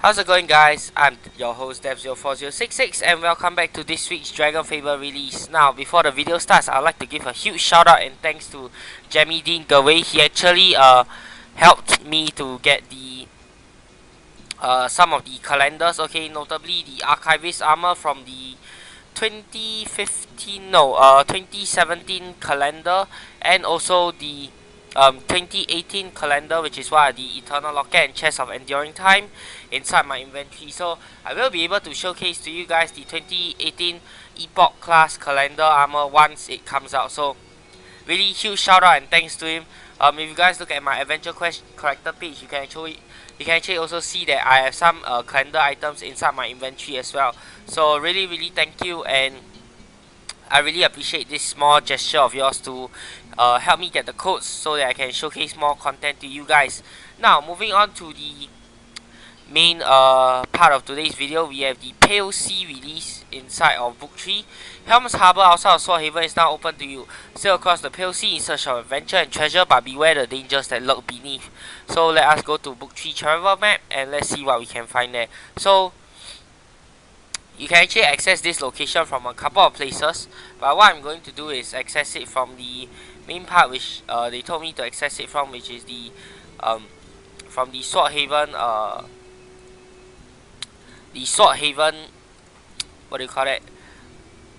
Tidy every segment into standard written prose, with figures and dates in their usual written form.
How's it going, guys? I'm your host Dev04066 and welcome back to this week's DragonFable release. Now, before the video starts, I'd like to give a huge shout out and thanks to Jamie Dean Gaway. He actually helped me to get the some of the calendars, okay, notably the Archivist armor from the 2017 calendar, and also the 2018 calendar, which is what are the Eternal Locket and Chest of Enduring Time inside my inventory. So I will be able to showcase to you guys the 2018 Epoch class calendar armor once it comes out. So really huge shout out and thanks to him. If you guys look at my Adventure Quest character page, you can actually also see that I have some calendar items inside my inventory as well. So really thank you, and I really appreciate this small gesture of yours to help me get the codes so that I can showcase more content to you guys. Now, moving on to the main part of today's video, we have the Pale Sea release inside of Book 3. Helm's Harbour outside of Sword Haven is now open to you. Sail across the Pale Sea in search of adventure and treasure, but beware the dangers that lurk beneath. So let us go to Book 3 travel map and let's see what we can find there. So you can actually access this location from a couple of places, but what I'm going to do is access it from the main part, which they told me to access it from, which is the from the Sword Haven what do you call it,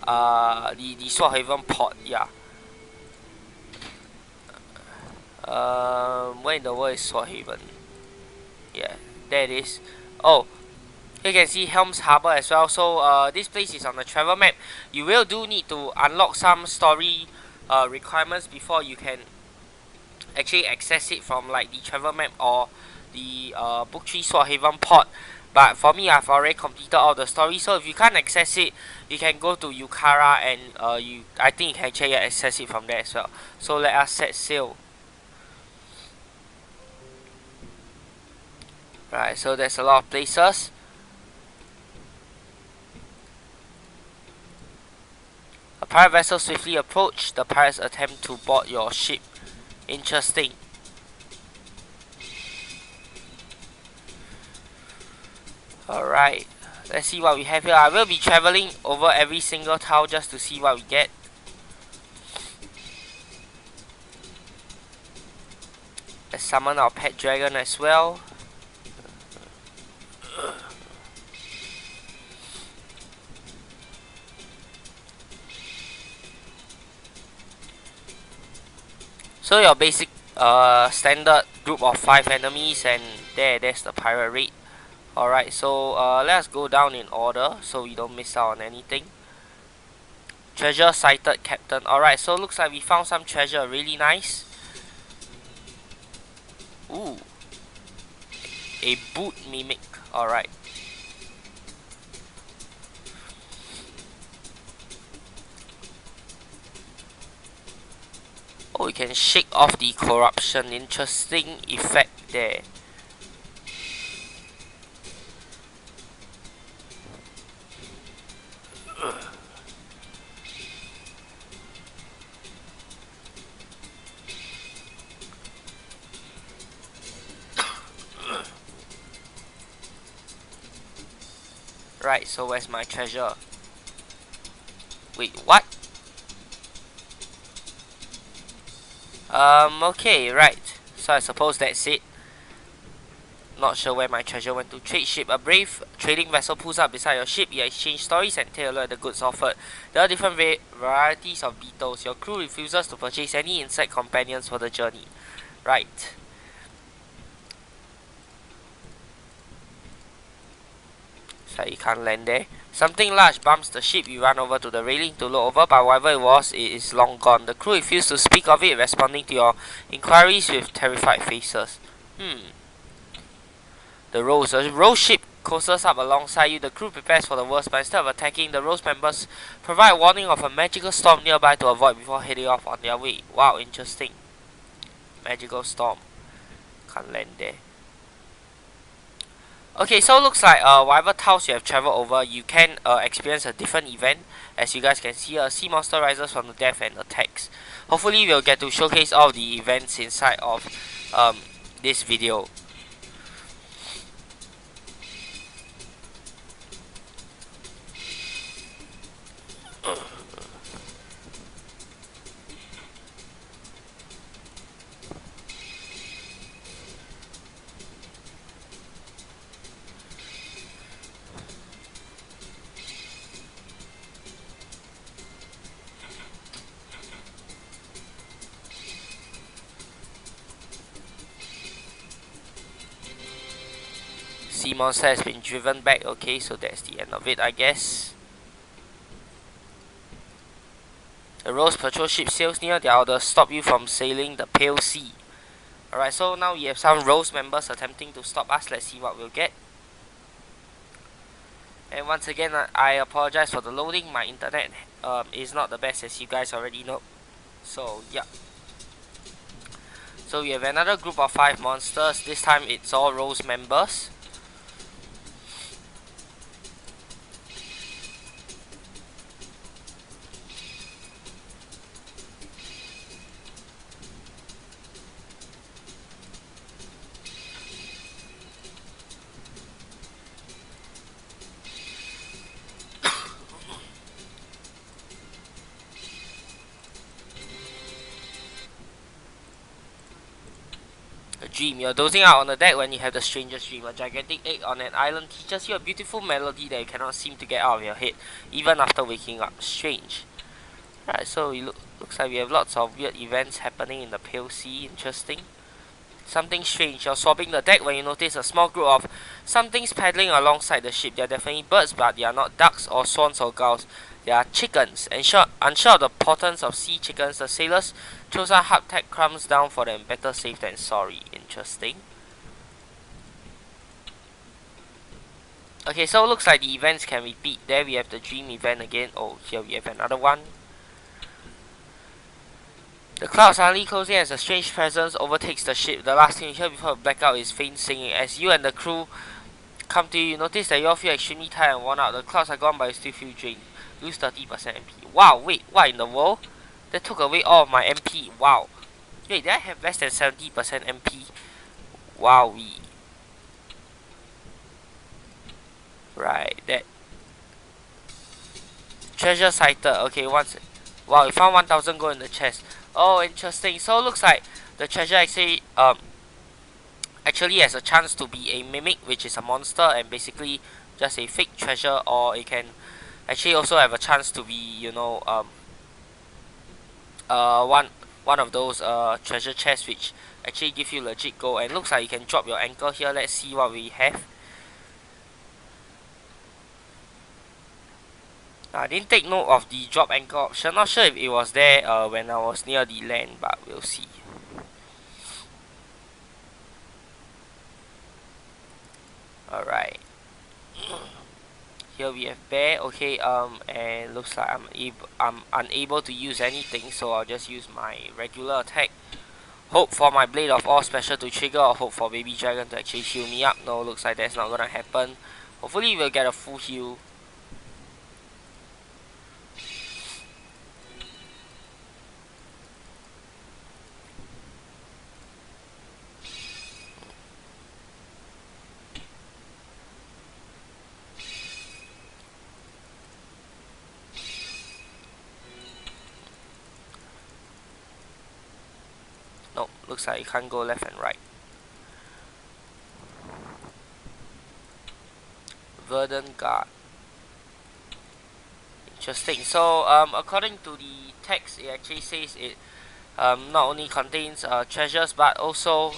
the Sword Haven port, yeah. Where in the world is Sword Haven? Yeah, there it is. Oh, you can see Helm's Harbour as well. So this place is on the travel map. You will need to unlock some story requirements before you can actually access it from like the travel map or the Book 3 Sword Haven port. But for me, I've already completed all the stories. So if you can't access it, you can go to Yukara and I think you can actually access it from there as well. So let us set sail. Right, so there's a lot of places. A pirate vessel swiftly approached. The pirates attempt to board your ship. Interesting. Alright, let's see what we have here. I will be traveling over every single town just to see what we get. Let's summon our pet dragon as well. So your basic standard group of 5 enemies, and there's the pirate raid. Alright, so let's go down in order so we don't miss out on anything. Treasure sighted, Captain. Alright, so looks like we found some treasure, really nice. Ooh, a boot mimic. Alright. Oh, we can shake off the corruption. Interesting effect there. Right, so where's my treasure? Wait, what? Okay, right. So I suppose that's it. Not sure where my treasure went to. Trade ship. A brave trading vessel pulls up beside your ship. You exchange stories and take a look at the goods offered. There are different varieties of beetles. Your crew refuses to purchase any insect companions for the journey. Right. So you can't land there. Something large bumps the ship. You run over to the railing to look over, but whatever it was, it is long gone. The crew refused to speak of it, responding to your inquiries with terrified faces. The Rose ship coasters up alongside you. The crew prepares for the worst, but instead of attacking, the Rose members provide a warning of a magical storm nearby to avoid before heading off on their way. Wow, interesting. Magical storm. Can't land there. Okay, so it looks like whatever towns you have traveled over, you can experience a different event. As you guys can see, a sea monster rises from the depth and attacks. Hopefully we'll get to showcase all the events inside of this video. sea monster has been driven back. Okay, so that's the end of it, I guess. The Rose patrol ship sails near their orders, stop you from sailing the Pale Sea. Alright, so now we have some Rose members attempting to stop us. Let's see what we'll get. And once again, I apologize for the loading. My internet is not the best, as you guys already know. So yeah. So we have another group of 5 monsters. This time it's all Rose members. A dream. You're dozing out on the deck when you have the strangest dream. A gigantic egg on an island teaches you a beautiful melody that you cannot seem to get out of your head, even after waking up. Strange. Right, so it looks like we have lots of weird events happening in the Pale Sea. Interesting. Something strange. You're swabbing the deck when you notice a small group of somethings paddling alongside the ship. They are definitely birds, but they are not ducks or swans or gulls. They are chickens. Unsure of the importance of sea chickens, the sailors throw some hardtack crumbs down for them. Better safe than sorry. Interesting. Okay, so it looks like the events can repeat. There we have the dream event again. Oh, here we have another one. The clouds suddenly closing as a strange presence overtakes the ship. The last thing you hear before a blackout is faint singing. As you and the crew come to you notice that you all feel extremely tired and worn out. The clouds are gone, but you still feel drained. Lose 30% MP. Wow, wait, what in the world? That took away all of my MP. Wow. Wait, did I have less than 70% MP? Wow, right, that. Treasure sighted. Okay, once. Wow, we found 1000 gold in the chest. Oh, interesting. So it looks like the treasure actually has a chance to be a mimic, which is a monster, and basically just a fake treasure, or it can actually also have a chance to be, you know, one of those treasure chests which actually give you legit gold. And looks like you can drop your anchor here. Let's see what we have. I didn't take note of the drop anchor option. Not sure if it was there when I was near the land, but we'll see. Alright. Here we have bear. Okay, and looks like I'm unable to use anything, so I'll just use my regular attack. Hope for my blade of all special to trigger, or hope for baby dragon to actually heal me up. No, looks like that's not gonna happen. Hopefully we'll get a full heal. Nope, looks like you can't go left and right. Verdant Guard. Interesting. So, according to the text, it actually says it not only contains treasures, but also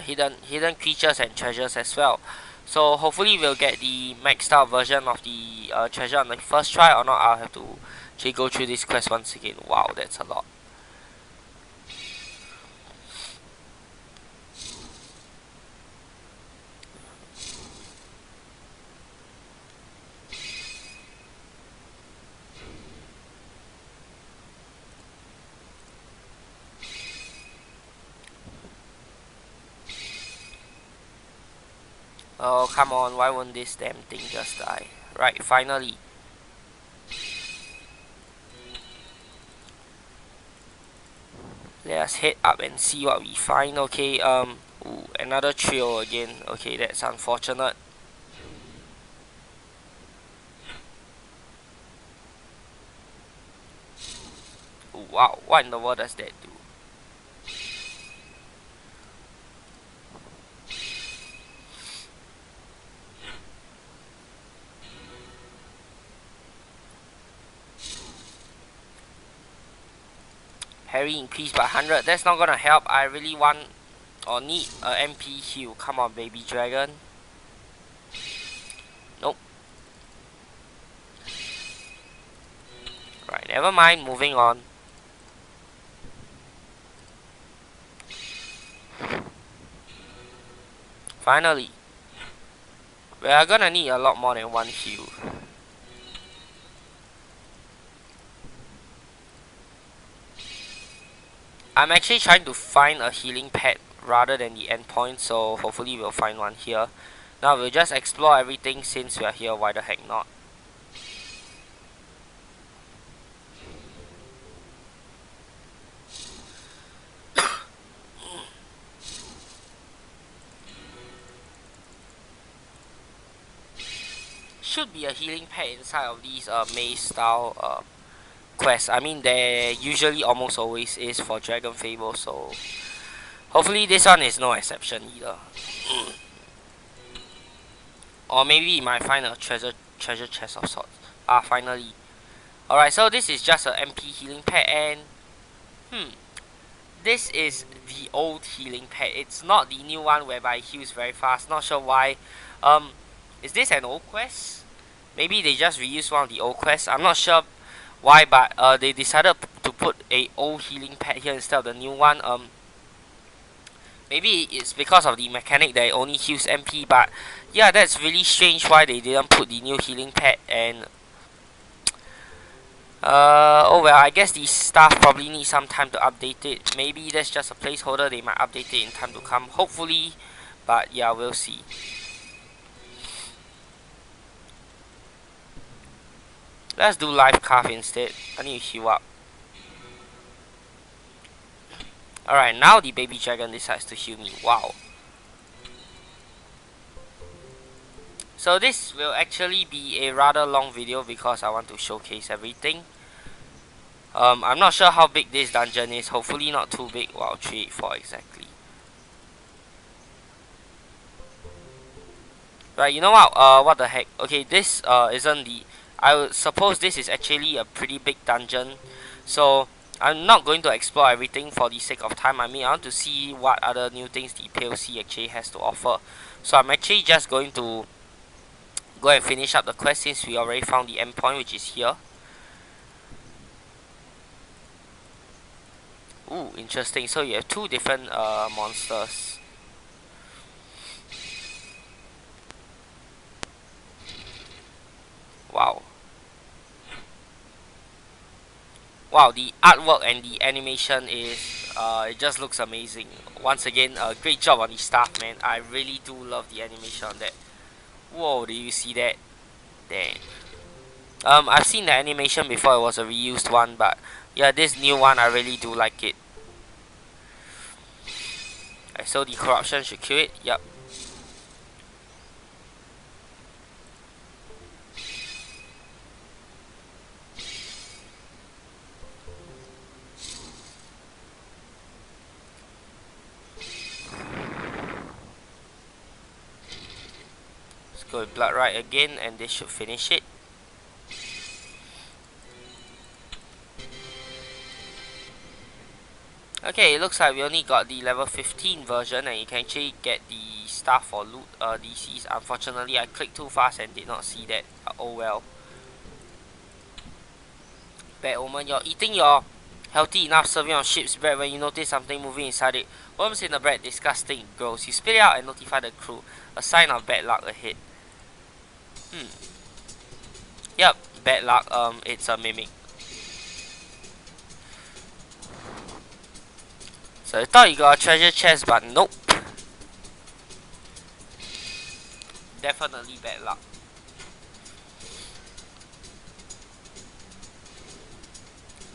hidden creatures and treasures as well. So hopefully we'll get the maxed out version of the treasure on the first try, or not I'll have to actually go through this quest once again. Wow, that's a lot. Oh, come on, why won't this damn thing just die? Right, finally. Let us head up and see what we find. Okay, ooh, another trio again. Okay, that's unfortunate. Ooh, wow, what in the world does that do? Harry increased by 100. That's not gonna help. I really want or need a MP heal. Come on, baby dragon. Nope. Right, never mind, moving on. Finally. We are gonna need a lot more than one heal. I'm actually trying to find a healing pad rather than the endpoint, so hopefully we'll find one here. Now we'll just explore everything since we are here, why the heck not? Should be a healing pad inside of these maze style quests. I mean, there usually almost always is for DragonFable, so hopefully this one is no exception either. Or maybe you might find a treasure chest of sorts. Ah, finally. Alright, so this is just a MP healing pad, and this is the old healing pad. It's not the new one whereby it heals very fast. Not sure why. Is this an old quest? Maybe they just reused one of the old quests. I'm not sure why, but they decided to put a old healing pad here instead of the new one. Maybe it's because of the mechanic that it only heals MP, but yeah, that's really strange why they didn't put the new healing pad. And oh well, I guess the staff probably need some time to update it. Maybe that's just a placeholder, they might update it in time to come, hopefully. But yeah, we'll see. Let's do life carve instead. I need to heal up. Alright, now the baby dragon decides to heal me. Wow. So this will actually be a rather long video because I want to showcase everything. I'm not sure how big this dungeon is. Hopefully not too big. Wow, 384 exactly. Right, you know what the heck. Okay, this isn't the... I would suppose this is actually a pretty big dungeon. So I'm not going to explore everything for the sake of time. I mean, I want to see what other new things the PLC actually has to offer. So I'm actually just going to go and finish up the quest since we already found the endpoint, which is here. Ooh, interesting. So you have two different monsters. Wow. Wow, the artwork and the animation is, it just looks amazing. Once again, great job on the staff, man. I really do love the animation on that. Whoa, did you see that? Dang. I've seen the animation before, it was a reused one, but yeah, this new one, I really do like it. Right, so the corruption should kill it, yep. Go with blood right again, and this should finish it. Okay, it looks like we only got the level 15 version, and you can actually get the stuff for loot DCs. Unfortunately, I clicked too fast and did not see that. Oh well. Bad omen, you're eating your healthy enough serving of ship's bread when you notice something moving inside it. Worms in the bread, disgusting, gross. You spit it out and notify the crew. A sign of bad luck ahead. Yep, bad luck. It's a mimic. So I thought you got a treasure chest, but nope. Definitely bad luck.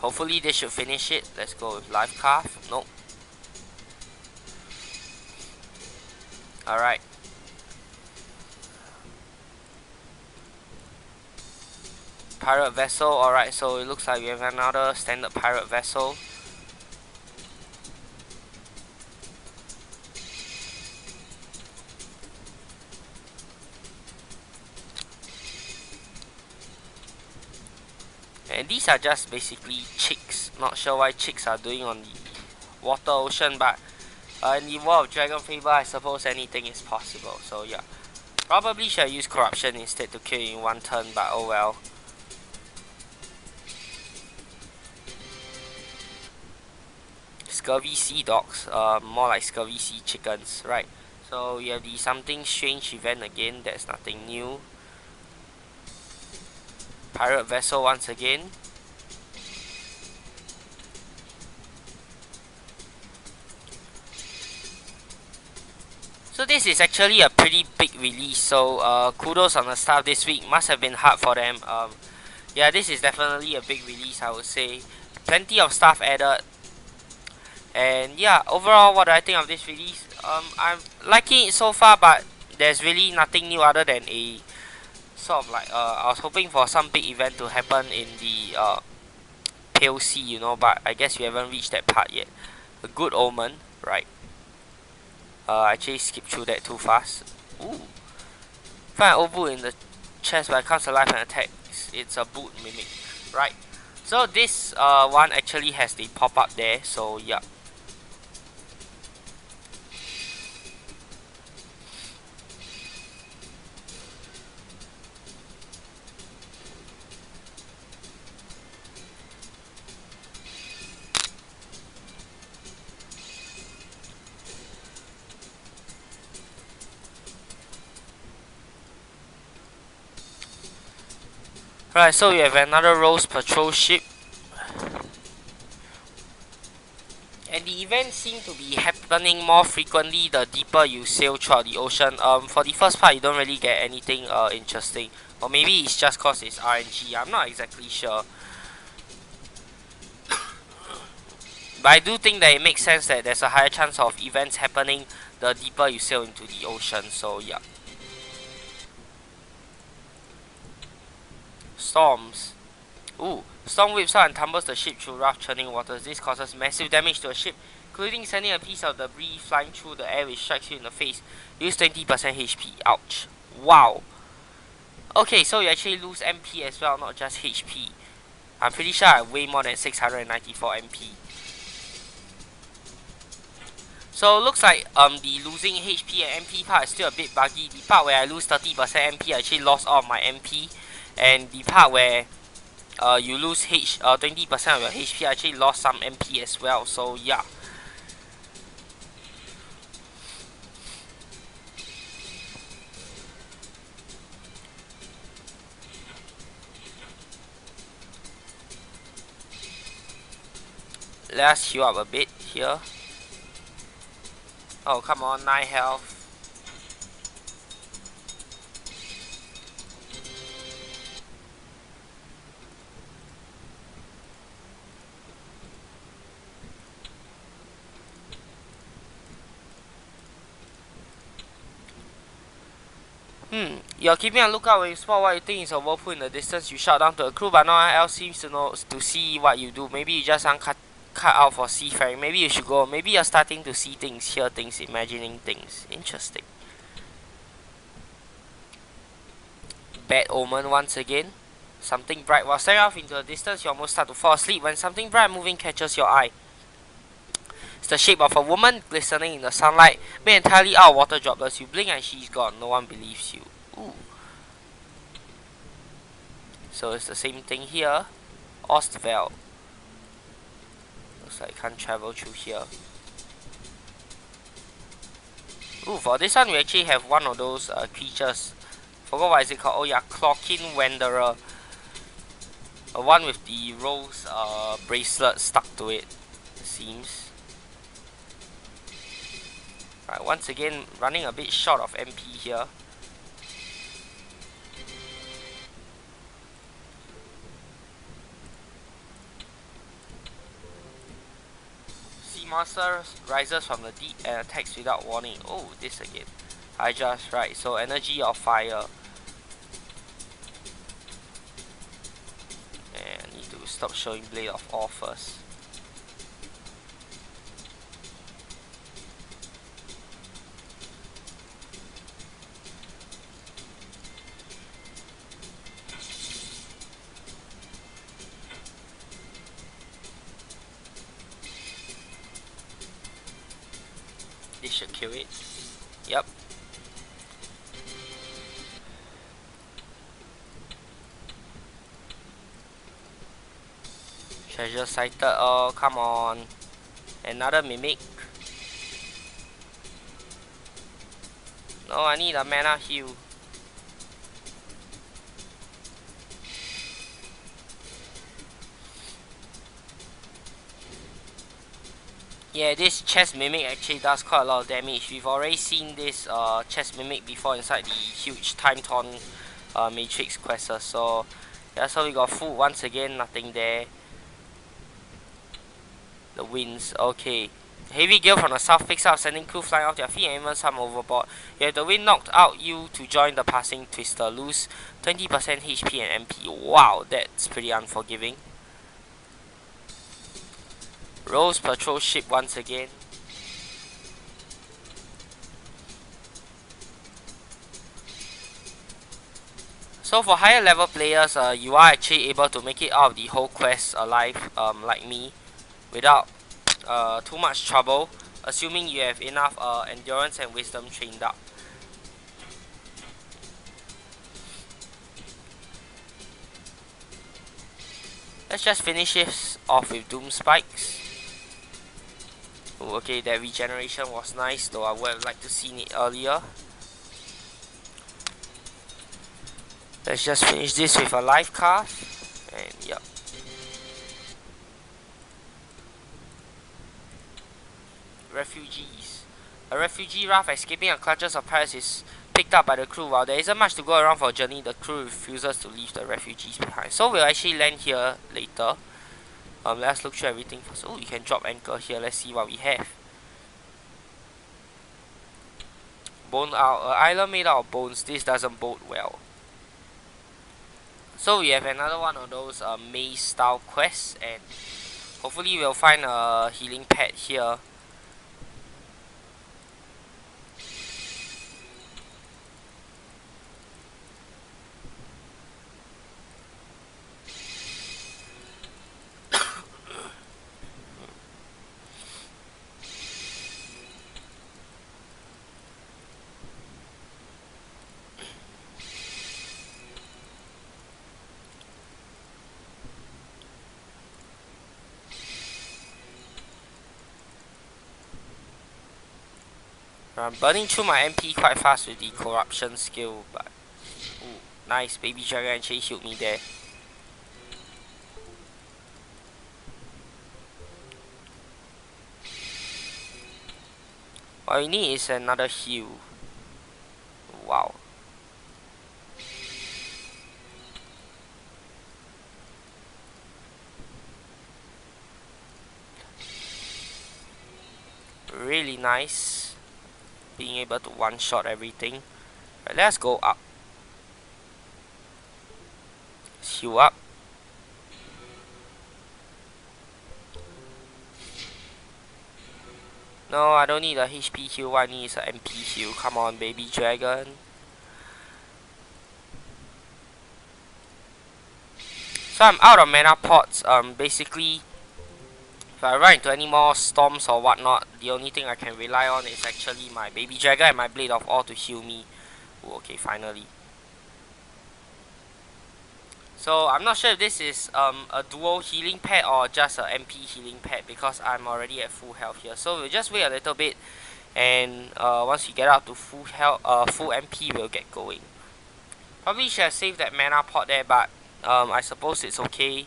Hopefully this should finish it. Let's go with life carve. Nope. Alright. Pirate vessel. Alright, so it looks like we have another standard pirate vessel. And these are just basically chicks. Not sure why chicks are doing on the water ocean, but In the world of DragonFable, I suppose anything is possible. So yeah, probably should use corruption instead to kill in one turn, but oh well. Scurvy sea dogs, more like scurvy sea chickens, right? So you have the something strange event again. That's nothing new. Pirate vessel once again. So this is actually a pretty big release, so kudos on the staff this week. Must have been hard for them. Yeah, this is definitely a big release, I would say. Plenty of stuff added. And yeah, overall, what do I think of this release? I'm liking it so far, but there's really nothing new other than a sort of like, I was hoping for some big event to happen in the Pale Sea, you know, but I guess we haven't reached that part yet. A good omen, right? I actually skipped through that too fast. Ooh. Find an old boot in the chest, but it comes alive and attacks. It's a boot mimic, right? So this one actually has the pop-up there, so yeah. Right, so we have another Rose Patrol ship. And the events seem to be happening more frequently the deeper you sail throughout the ocean. For the first part, you don't really get anything interesting. Or maybe it's just cause it's RNG, I'm not exactly sure. But I do think that it makes sense that there's a higher chance of events happening the deeper you sail into the ocean, so yeah. Storms. Ooh, storm whips out and tumbles the ship through rough churning waters. This causes massive damage to a ship, including sending a piece of debris flying through the air which strikes you in the face. Use 20% HP. Ouch. Wow. Okay, so you actually lose MP as well, not just HP. I'm pretty sure I weigh more than 694 MP. So it looks like the losing HP and MP part is still a bit buggy. The part where I lose 30% MP, I actually lost all of my MP. And the part where you lose 20% of your HP, I actually lost some MP as well. So yeah. Let's heal up a bit here. Oh, come on, 9 health. You're keeping a lookout when you spot what you think is a whirlpool in the distance. You shout down to a crew, but no one else seems to see what you do. Maybe you just aren't cut out for seafaring. Maybe you should go. Maybe you're starting to see things, hear things, imagining things. Interesting. Bad omen once again. Something bright. While staring off into the distance, you almost start to fall asleep when something bright moving catches your eye. It's the shape of a woman glistening in the sunlight, made entirely out of water droplets. You blink and she's gone. No one believes you. Ooh. So it's the same thing here. Ostval. Looks like I can't travel through here. Ooh, for this one we actually have one of those creatures. Forgot what is it called. Oh yeah, Clockin Wanderer. One with the rose bracelet stuck to it, it seems. Right, once again running a bit short of MP here. Sea monster rises from the deep and attacks without warning. Oh, this again. I just right. So energy of fire. And I need to stop showing Blade of Awe first. kill it. Yep. Treasure sighted. Oh, come on. Another mimic. No, I need a mana heal. Yeah, this chest mimic actually does quite a lot of damage. We've already seen this chest mimic before inside the huge time torn matrix quest. So yeah, so we got food once again, nothing there. The winds, okay. Heavy gale from the south picks up, sending crew flying off their feet and even some overboard. You have the wind knocked out you to join the passing twister. Lose 20% HP and MP. Wow, that's pretty unforgiving. Rose patrol ship once again. So for higher level players, you are actually able to make it out of the whole quest alive, like me, without too much trouble, assuming you have enough endurance and wisdom trained up. Let's just finish this off with Doom Spikes. Ooh, okay, that regeneration was nice, though I would have liked to seen it earlier. Let's just finish this with a life cast, and yep. Refugees. A refugee raft escaping the clutches of pirates is picked up by the crew. While there isn't much to go around for a journey, the crew refuses to leave the refugees behind. So we'll actually land here later. Let's look through everything first. Oh, you can drop anchor here. Let's see what we have. Bone out. An island made out of bones. This doesn't bode well. So we have another one of those maze style quests, and hopefully we'll find a healing pad here. I'm burning through my MP quite fast with the corruption skill, but ooh, nice, baby dragon actually healed me there. What we need is another heal. Wow. Really nice. Being able to one-shot everything. Right, let's go up. Heal up. No, I don't need a HP heal. What I need is an MP heal. Come on, baby dragon. So I'm out of mana pots. Basically, if I run into any more storms or whatnot, the only thing I can rely on is actually my baby dragon and my blade of all to heal me. Ooh, okay, finally. So I'm not sure if this is a dual healing pad or just a MP healing pad, because I'm already at full health here. So we'll just wait a little bit, and once we get up to full health, full MP, we'll get going. Probably should have saved that mana pot there, but I suppose it's okay.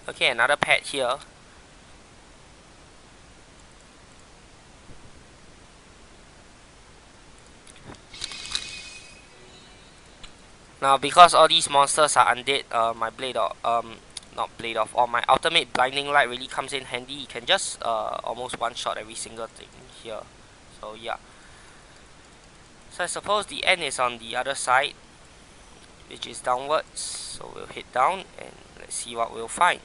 Okay, another pad here. Now, because all these monsters are undead, my blade of not blade of, or my ultimate blinding light really comes in handy. You can just almost one shot every single thing here. So yeah. So I suppose the end is on the other side, which is downwards. So we'll head down and let's see what we'll find.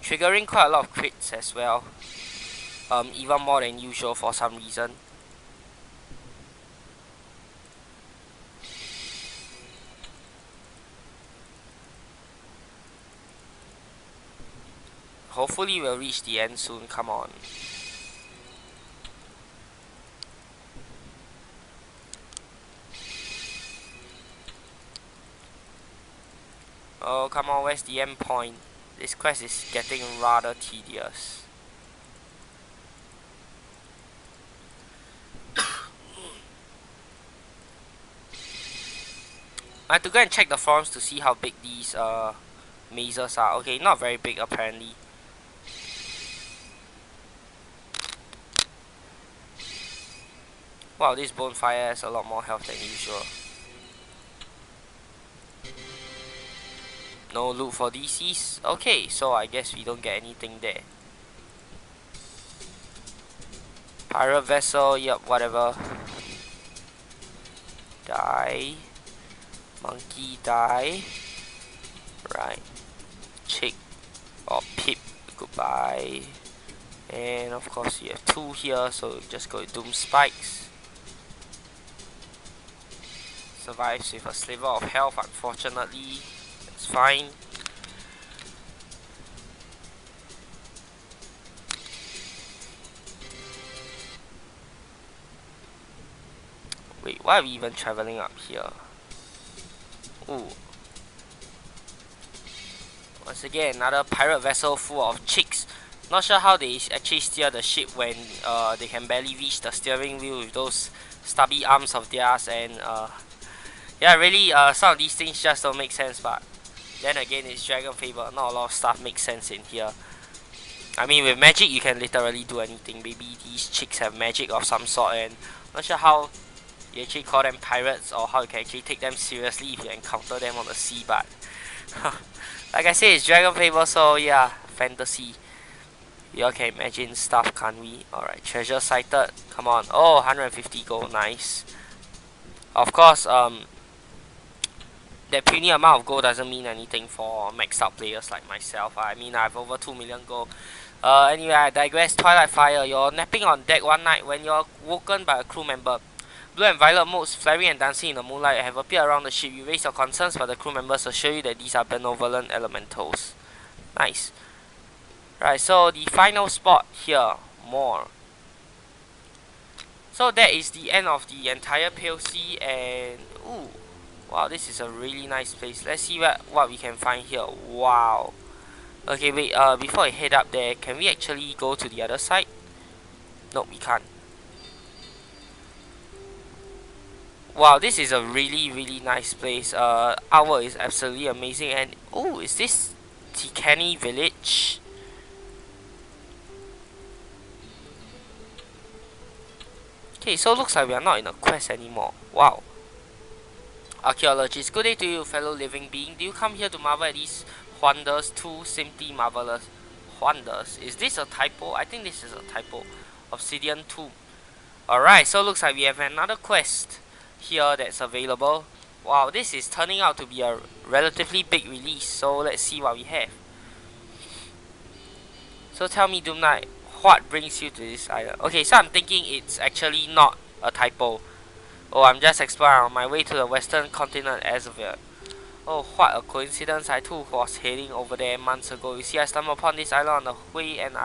Triggering quite a lot of crits as well, even more than usual for some reason. hopefully we'll reach the end soon. Come on. Oh, come on, where's the end point? This quest is getting rather tedious. I have to go and check the forums to see how big these mazes are. Okay, not very big apparently. Wow, this bonfire has a lot more health than usual. No loot for DCs. Okay, so I guess we don't get anything there. Pirate vessel, yep, whatever. Die. Monkey, die. Right. Chick or Pip, goodbye. And of course we have 2 here, so just go with Doom Spikes. Survives with a sliver of health, unfortunately. It's fine. Wait, why are we even traveling up here? Ooh. Once again, another pirate vessel full of chicks. Not sure how they actually steer the ship when they can barely reach the steering wheel with those stubby arms of theirs, and yeah, really some of these things just don't make sense, but then again it's DragonFable, not a lot of stuff makes sense in here. I mean, with magic you can literally do anything. Maybe these chicks have magic of some sort, and not sure how you actually call them pirates or how you can actually take them seriously if you encounter them on the sea, but like I said, it's DragonFable, so yeah, fantasy. We all can imagine stuff, can't we? Alright, treasure sighted. Come on. Oh, 150 gold, nice. Of course, that puny amount of gold doesn't mean anything for maxed out players like myself. I mean, I have over 2 million gold. Anyway, I digress. Twilight Fire. You're napping on deck one night when you're woken by a crew member. Blue and violet modes, flaring and dancing in the moonlight, have appeared around the ship. You raise your concerns, but the crew members assure you that these are benevolent elementals. Nice. Right, so the final spot here, more. So that is the end of the entire POC, and ooh, wow, this is a really nice place. Let's see what we can find here. Wow. Okay, wait, before I head up there, can we actually go to the other side? Nope, we can't. Wow, this is a really nice place. Artwork is absolutely amazing, and oh, is this Tikani village? Okay, so looks like we are not in a quest anymore. Wow. Archaeologist, good day to you, fellow living being. Do you come here to marvel at these wonders? Too simply marvelous. Wonders. Is this a typo? I think this is a typo. Obsidian tomb. Alright, so looks like we have another quest here that's available. Wow, this is turning out to be a relatively big release, so let's see what we have. So tell me, Doom Knight, what brings you to this island? Okay, so I'm thinking it's actually not a typo. Oh, I'm just exploring on my way to the western continent as of yet. Oh, what a coincidence, I too was heading over there months ago. You see, I stumbled upon this island on the way, and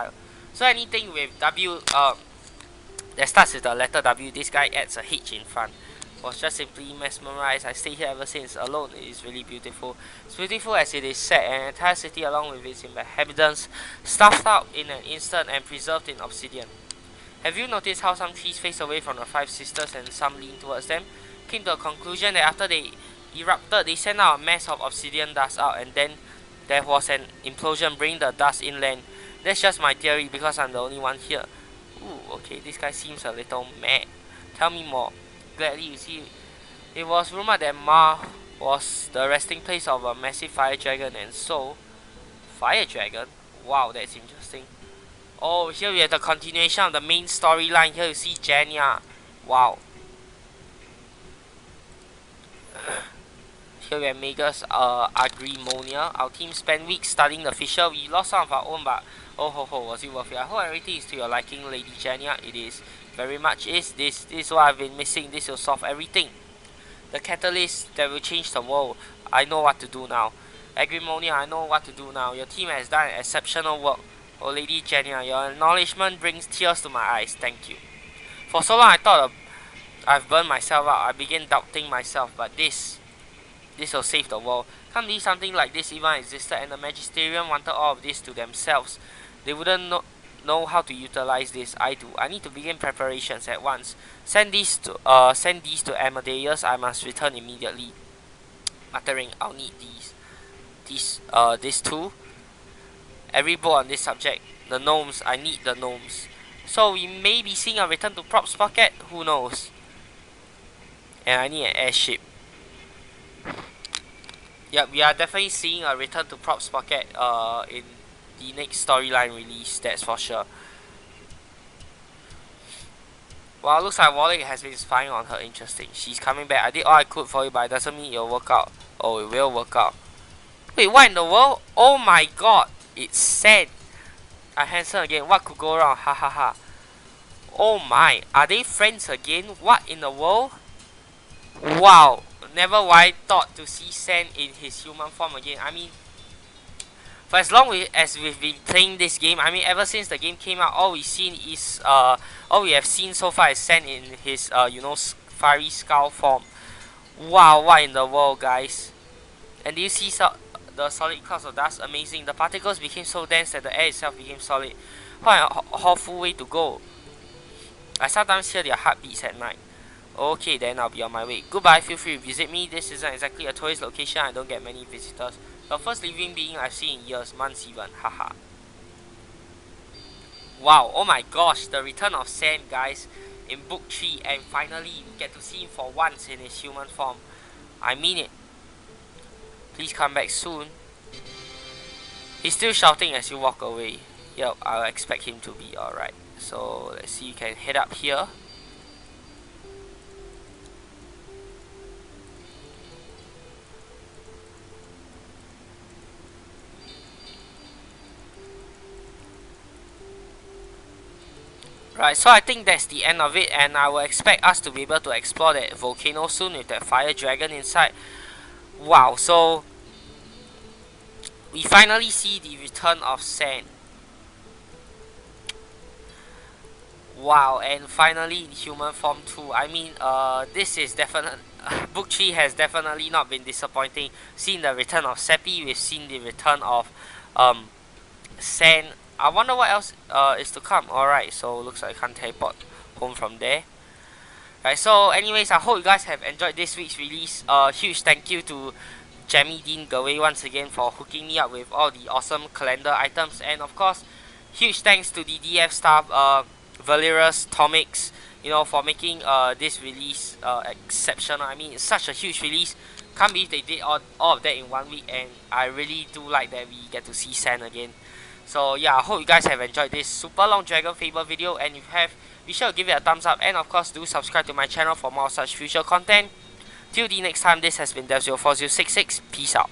so anything with W, that starts with the letter W, this guy adds a H in front. Was just simply mesmerized. I stay here ever since. Alone, it is really beautiful. It's beautiful as it is set, an entire city along with its inhabitants, stuffed out in an instant and preserved in obsidian. Have you noticed how some trees face away from the 5 sisters and some lean towards them? Came to a conclusion that after they erupted, they sent out a mass of obsidian dust out, and then there was an implosion bringing the dust inland. That's just my theory because I'm the only one here. Ooh, okay, this guy seems a little mad. Tell me more. Gladly, you see, it was rumored that Ma was the resting place of a massive fire dragon, and so fire dragon? Wow, that's interesting. Oh, here we have the continuation of the main storyline. Here you see Jania. Wow. Here we have Mega's Agrimonia. Our team spent weeks studying the fisher. We lost some of our own, but oh ho ho, was it worth it? I hope everything is to your liking, Lady Jania. It is. Very much is. This is what I've been missing. This will solve everything. The catalyst that will change the world. I know what to do now. Agrimonia, I know what to do now. Your team has done exceptional work. Oh, Lady Jenna, your acknowledgement brings tears to my eyes. Thank you. For so long I thought I've burned myself out. I began doubting myself, but this will save the world. Can't believe something like this even existed, and the Magisterium wanted all of this to themselves. They wouldn't know how to utilize this. I do. I need to begin preparations at once. Send these to Amadeus. I must return immediately. Muttering, I'll need these two. Every book on this subject. The gnomes. I need the gnomes. So we may be seeing a return to Props Pocket. Who knows? And I need an airship. Yeah, we are definitely seeing a return to Props Pocket in the next storyline release, that's for sure. Well, looks like Wally has been spying on her. Interesting. She's coming back. I did all I could for you, but it doesn't mean it'll work out. Oh, it will work out. Wait, what in the world? Oh my god, it's Sen. I Hanson again. What could go wrong? Ha ha ha. Oh my, are they friends again? What in the world? Wow, never would I thought to see Sen in his human form again. I mean, for as long as we've been playing this game, I mean, ever since the game came out, all we have seen so far is Sen in his fiery skull form. Wow, what in the world, guys? And do you see the solid clouds of dust? Amazing. The particles became so dense that the air itself became solid. What an awful way to go. I sometimes hear their heartbeats at night. Okay, then I'll be on my way. Goodbye, feel free to visit me. This isn't exactly a tourist location. I don't get many visitors. The first living being I've seen in years, months even. Haha. Wow, oh my gosh, the return of Sam, guys, in book 3, and finally we get to see him for once in his human form. I mean it. Please come back soon. He's still shouting as you walk away. Yep, I'll expect him to be alright. So let's see, you can head up here. Right, so I think that's the end of it, and I will expect us to be able to explore that volcano soon with that fire dragon inside. Wow, so we finally see the return of Sen. Wow, and finally in human form too. I mean, this is definitely book 3 has definitely not been disappointing. Seen the return of Seppi, we've seen the return of Sen. I wonder what else is to come. Alright, so looks like I can't teleport home from there. Right, so anyways, I hope you guys have enjoyed this week's release. Huge thank you to Jamie Dean Gaway once again for hooking me up with all the awesome calendar items, and of course, huge thanks to the DF staff, Valerius, Tomix, for making this release exceptional. I mean, it's such a huge release. Can't believe they did all of that in 1 week, and I really do like that we get to see Sen again. So yeah, I hope you guys have enjoyed this super long DragonFable video, and if you have, be sure to give it a thumbs up, and of course do subscribe to my channel for more such future content. Till the next time, this has been Dev04066, peace out.